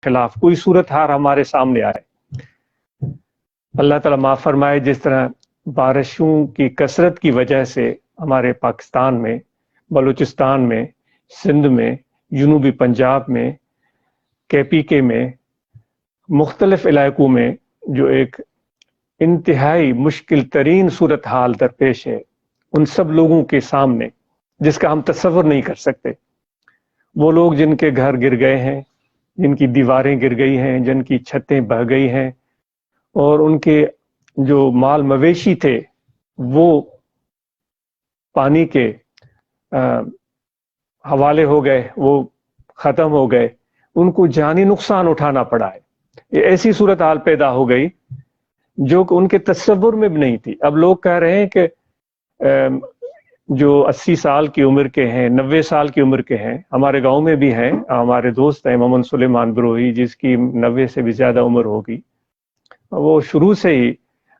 خلاف کوئی صورتحال ہمارے سامنے آئے، اللہ تعالیٰ معاف فرمائے۔ جس طرح بارشوں کی کثرت کی وجہ سے ہمارے پاکستان میں، بلوچستان میں، سندھ میں، جنوبی پنجاب میں، KPK میں، مختلف علاقوں میں جو ایک انتہائی مشکل ترین صورتحال درپیش ہے، ان سب لوگوں کے سامنے جس کا ہم تصور نہیں کر سکتے، وہ لوگ جن کے گھر گر گئے ہیں، جن کی دیواریں گر گئی ہیں، جن کی چھتیں بہہ گئی ہیں، اور ان کے جو مال مویشی تھے وہ پانی کے حوالے ہو گئے، وہ ختم ہو گئے، ان کو جانی نقصان اٹھانا پڑا ہے۔ یہ ایسی صورتحال پیدا ہو گئی جو کہ ان کے تصور میں بھی نہیں تھی۔ اب لوگ کہہ رہے ہیں کہ جو 80 سال کی عمر کے ہیں، 90 سال کی عمر کے ہیں، ہمارے گاؤں میں بھی ہیں، ہمارے دوست ہیں محمد سلیمان بروہی جس کی 90 سے بھی زیادہ عمر ہوگی، وہ شروع سے ہی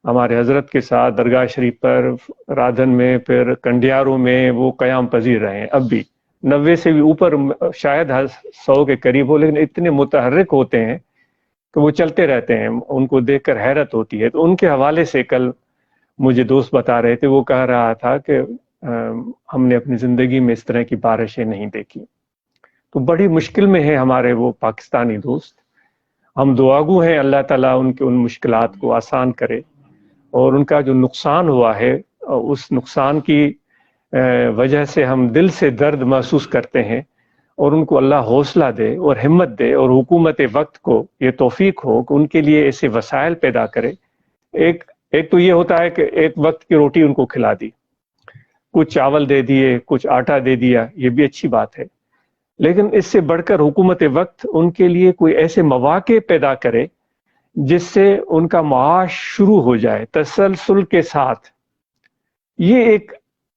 ہمارے حضرت کے ساتھ درگاہ شریف پر، رادھن میں، پھر کنڈیاروں میں وہ قیام پذیر رہے ہیں۔ اب بھی 90 سے بھی اوپر، شاید 100 کے قریب ہو، لیکن اتنے متحرک ہوتے ہیں کہ وہ چلتے رہتے ہیں، ان کو دیکھ کر حیرت ہوتی ہے۔ تو ان کے حوالے سے کل مجھے دوست بتا رہے تھے، وہ کہہ رہا تھا کہ ہم نے اپنی زندگی میں اس طرح کی بارشیں نہیں دیکھی۔ تو بڑی مشکل میں ہے ہمارے وہ پاکستانی دوست۔ ہم دعاگو ہیں اللہ تعالیٰ ان کے ان مشکلات کو آسان کرے، اور ان کا جو نقصان ہوا ہے اس نقصان کی وجہ سے ہم دل سے درد محسوس کرتے ہیں، اور ان کو اللہ حوصلہ دے اور ہمت دے، اور حکومت وقت کو یہ توفیق ہو کہ ان کے لیے ایسے وسائل پیدا کرے۔ ایک تو یہ ہوتا ہے کہ ایک وقت کی روٹی ان کو کھلا دی، کچھ چاول دے دیے، کچھ آٹا دے دیا، یہ بھی اچھی بات ہے، لیکن اس سے بڑھ کر حکومت وقت ان کے لیے کوئی ایسے مواقع پیدا کرے جس سے ان کا معاش شروع ہو جائے تسلسل کے ساتھ۔ یہ ایک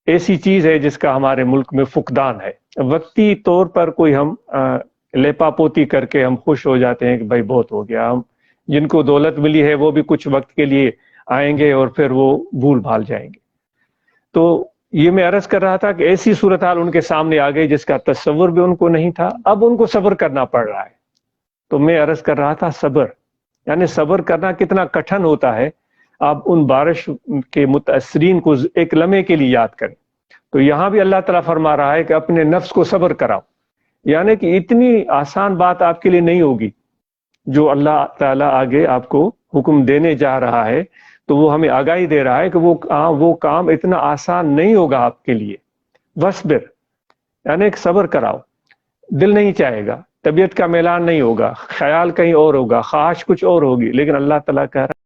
ایسی چیز ہے جس کا ہمارے ملک میں فقدان ہے۔ وقتی طور پر کوئی ہم لیپا پوتی کر کے ہم خوش ہو جاتے ہیں کہ بھائی بہت ہو گیا، ہم جن کو دولت ملی ہے وہ بھی کچھ وقت کے لیے آئیں گے اور پھر وہ بھول بھال جائیں گے۔ تو یہ میں عرض کر رہا تھا کہ ایسی صورتحال ان کے سامنے آ گئی جس کا تصور بھی ان کو نہیں تھا، اب ان کو صبر کرنا پڑ رہا ہے۔ تو میں عرض کر رہا تھا صبر، یعنی صبر کرنا کتنا کٹھن ہوتا ہے۔ آپ ان بارش کے متاثرین کو ایک لمحے کے لیے یاد کریں۔ تو یہاں بھی اللہ تعالیٰ فرما رہا ہے کہ اپنے نفس کو صبر کراؤ، یعنی کہ اتنی آسان بات آپ کے لیے نہیں ہوگی جو اللہ تعالیٰ آگے آپ کو حکم دینے جا رہا ہے۔ تو وہ ہمیں آگاہی دے رہا ہے کہ وہ کام اتنا آسان نہیں ہوگا آپ کے لیے۔ وصبر، یعنی کہ صبر کراؤ، دل نہیں چاہے گا، طبیعت کا میلان نہیں ہوگا، خیال کہیں اور ہوگا، خواہش کچھ اور ہوگی، لیکن اللہ تعالیٰ کہہ رہا ہے